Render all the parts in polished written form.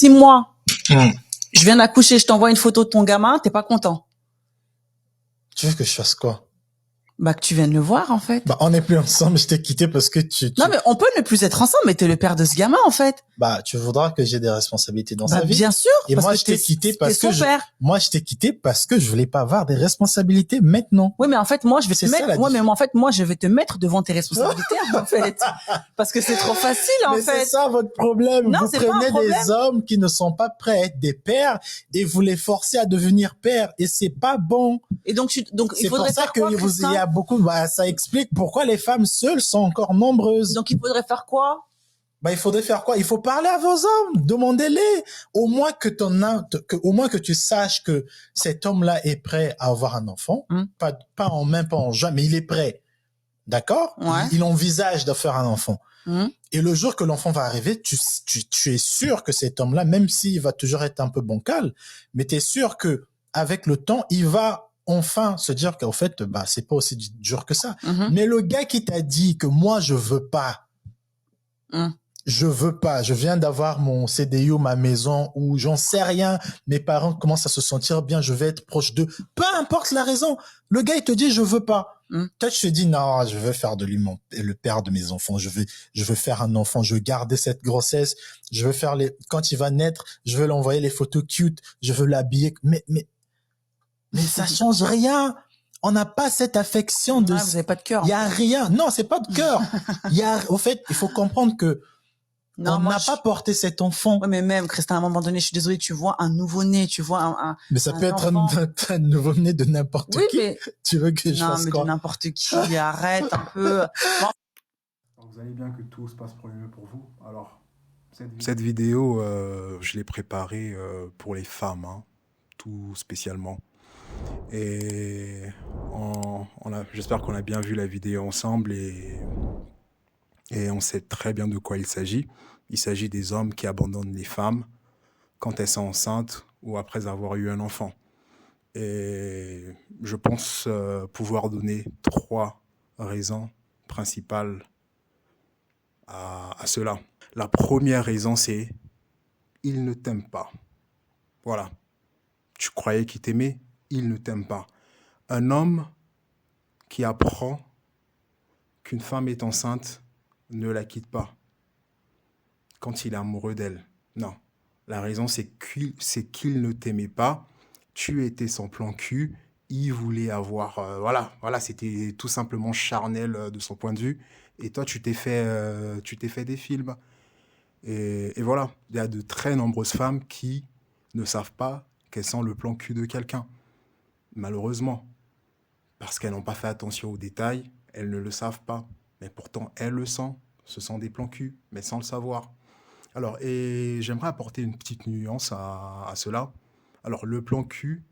Si moi, Hum. je viens d'accoucher, je t'envoie une photo de ton gamin, t'es pas content. Tu veux que je fasse quoi? Bah, que tu viennes le voir, en fait. Bah, on n'est plus ensemble, je t'ai quitté parce que Non, mais on peut ne plus être ensemble, mais t'es le père de ce gamin, en fait. Bah, tu voudras que j'ai des responsabilités dans sa vie. Bien sûr. Et parce moi, que je t'ai quitté parce t'es que son père. moi, je t'ai quitté parce que je voulais pas avoir des responsabilités maintenant. Oui, mais en fait, moi, je vais te C'est ça, mettre, la ouais, mais en fait, moi, je vais te mettre devant tes responsabilités, en fait. Parce que c'est trop facile, en Mais fait. c'est ça votre problème. Non, Vous c'est pas un prenez problème. des hommes qui ne sont pas prêts à être des pères et vous les forcez à devenir pères et c'est pas bon. Et donc, il C'est pour faudrait ça faire que quoi, il y Christin a beaucoup, bah, ça explique pourquoi les femmes seules sont encore nombreuses. Donc, il faudrait faire quoi? Bah, il faudrait faire quoi? Il faut parler à vos hommes, demandez-les. Au moins au moins que tu saches que cet homme-là est prêt à avoir un enfant. Pas en juin, mais il est prêt. D'accord? Ouais. Il envisage de faire un enfant. Mmh. Et le jour que l'enfant va arriver, tu es sûr que cet homme-là, même s'il va toujours être un peu bancal, mais tu es sûr que avec le temps, il va enfin se dire qu'en fait, bah, c'est pas aussi dur que ça. Mais le gars qui t'a dit que moi, je veux pas, je viens d'avoir mon CDI ou ma maison ou j'en sais rien, mes parents commencent à se sentir bien, je vais être proche d'eux. Peu importe la raison. Le gars, il te dit, je veux pas. Toi, tu te dis, non, je veux faire de lui le père de mes enfants. Je veux faire un enfant. Je veux garder cette grossesse. Je veux faire quand il va naître, je veux l'envoyer les photos cute. Je veux l'habiller. Mais ça change rien. On n'a pas cette affection de... Ouais, vous avez pas de cœur. Il y a rien. Non, c'est pas de cœur. Au fait, il faut comprendre que on n'a pas porté cet enfant. Ouais, mais même, Christin, à un moment donné, je suis désolée, tu vois un nouveau-né, tu vois un mais ça peut être enfant. un nouveau-né de n'importe qui. Mais... Tu veux que je fasse quoi? Non, mais de n'importe qui, arrête un peu. Vous allez bien, que tout se passe pour le mieux pour vous. Alors, cette vidéo, je l'ai préparée pour les femmes, hein, tout spécialement. Et j'espère qu'on a bien vu la vidéo ensemble et on sait très bien de quoi il s'agit. Il s'agit des hommes qui abandonnent les femmes quand elles sont enceintes ou après avoir eu un enfant. Et je pense pouvoir donner 3 raisons principales à cela. La première raison, c'est il ne t'aime pas. Voilà. Tu croyais qu'il t'aimait, il ne t'aime pas. Un homme qui apprend qu'une femme est enceinte ne la quitte pas quand il est amoureux d'elle. Non. La raison, c'est qu'il ne t'aimait pas. Tu étais son plan cul. Il voulait avoir... voilà, c'était tout simplement charnel de son point de vue. Et toi, tu t'es fait des films. Et voilà, il y a de très nombreuses femmes qui ne savent pas qu'elles sont le plan cul de quelqu'un. Malheureusement. Parce qu'elles n'ont pas fait attention aux détails, elles ne le savent pas. Mais pourtant, elles le sont. Ce sont des plans cul, mais sans le savoir. Alors, et j'aimerais apporter une petite nuance à cela. Alors, le plan cul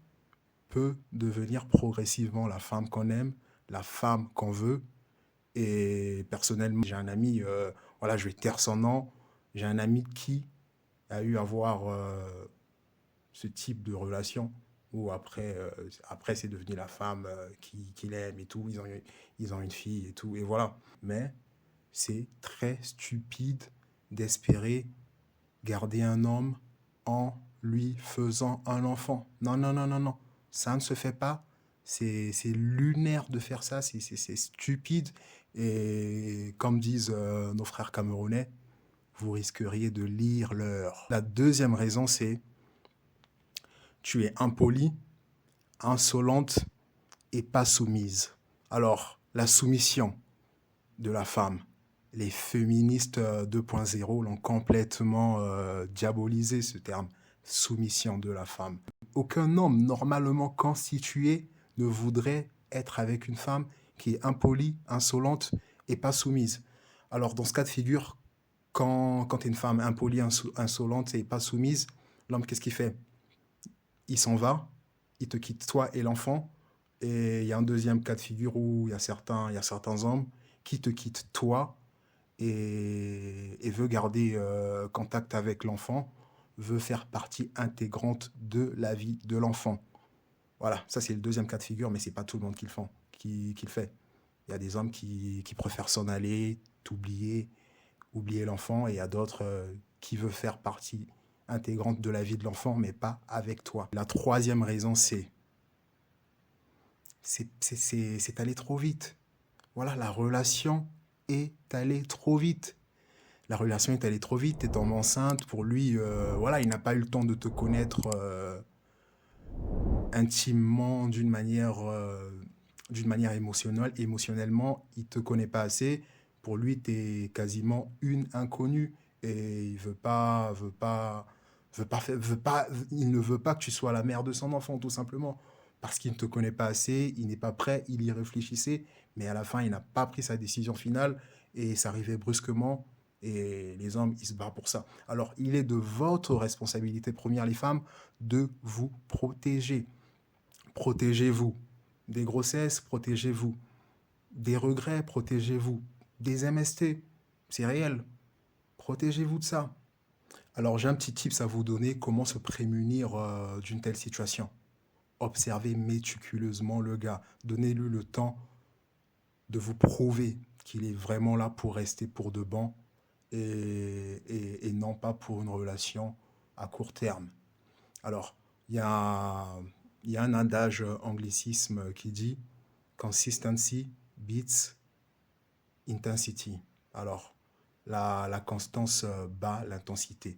peut devenir progressivement la femme qu'on aime, la femme qu'on veut. Et personnellement, j'ai un ami, voilà, je vais taire son nom, j'ai un ami qui a eu à voir ce type de relation où après c'est devenu la femme qu'il aime et tout, ils ont une fille et tout, et voilà. Mais c'est très stupide d'espérer garder un homme en lui faisant un enfant. Non, non, non, non, non. Ça ne se fait pas. C'est lunaire de faire ça. C'est stupide. Et comme disent nos frères camerounais, vous risqueriez de lire leur. La deuxième raison, c'est tu es impolie, insolente et pas soumise. Alors, la soumission de la femme, les féministes 2.0 l'ont complètement diabolisé, ce terme, soumission de la femme. Aucun homme normalement constitué ne voudrait être avec une femme qui est impolie, insolente et pas soumise. Alors, dans ce cas de figure, quand tu es une femme impolie, insolente et pas soumise, l'homme, qu'est-ce qu'il fait? Il s'en va, il te quitte toi et l'enfant. Et il y a un deuxième cas de figure où il y a certains hommes qui te quittent toi et veut garder contact avec l'enfant, veut faire partie intégrante de la vie de l'enfant. Voilà, ça c'est le deuxième cas de figure, mais c'est pas tout le monde qui le fait. Il y a des hommes qui préfèrent s'en aller, oublier l'enfant, et il y a d'autres qui veulent faire partie intégrante de la vie de l'enfant, mais pas avec toi. La troisième raison, c'est allé trop vite. Voilà, la relation est allée trop vite. La relation est allée trop vite, t'es tombée enceinte. Pour lui, voilà, il n'a pas eu le temps de te connaître intimement d'une manière émotionnelle. Émotionnellement, il te connaît pas assez. Pour lui, t'es quasiment une inconnue et il il ne veut pas que tu sois la mère de son enfant, tout simplement. Parce qu'il ne te connaît pas assez, il n'est pas prêt, il y réfléchissait, mais à la fin, il n'a pas pris sa décision finale et ça arrivait brusquement. Et les hommes, ils se battent pour ça. Alors, il est de votre responsabilité première, les femmes, de vous protéger. Protégez-vous. Des grossesses, protégez-vous. Des regrets, protégez-vous. Des MST, c'est réel. Protégez-vous de ça. Alors, j'ai un petit tips à vous donner, comment se prémunir d'une telle situation. Observez méticuleusement le gars. Donnez-lui le temps de vous prouver qu'il est vraiment là pour rester pour de bon et non pas pour une relation à court terme. Alors, il y a un adage anglicisme qui dit « Consistency beats intensity ». Alors, la constance bat l'intensité.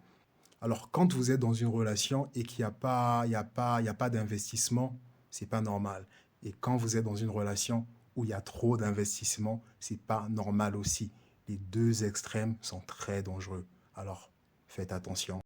Alors, quand vous êtes dans une relation et qu'il n'y a pas d'investissement, c'est pas normal. Et quand vous êtes dans une relation où il y a trop d'investissement, c'est pas normal aussi. Les deux extrêmes sont très dangereux. Alors, faites attention.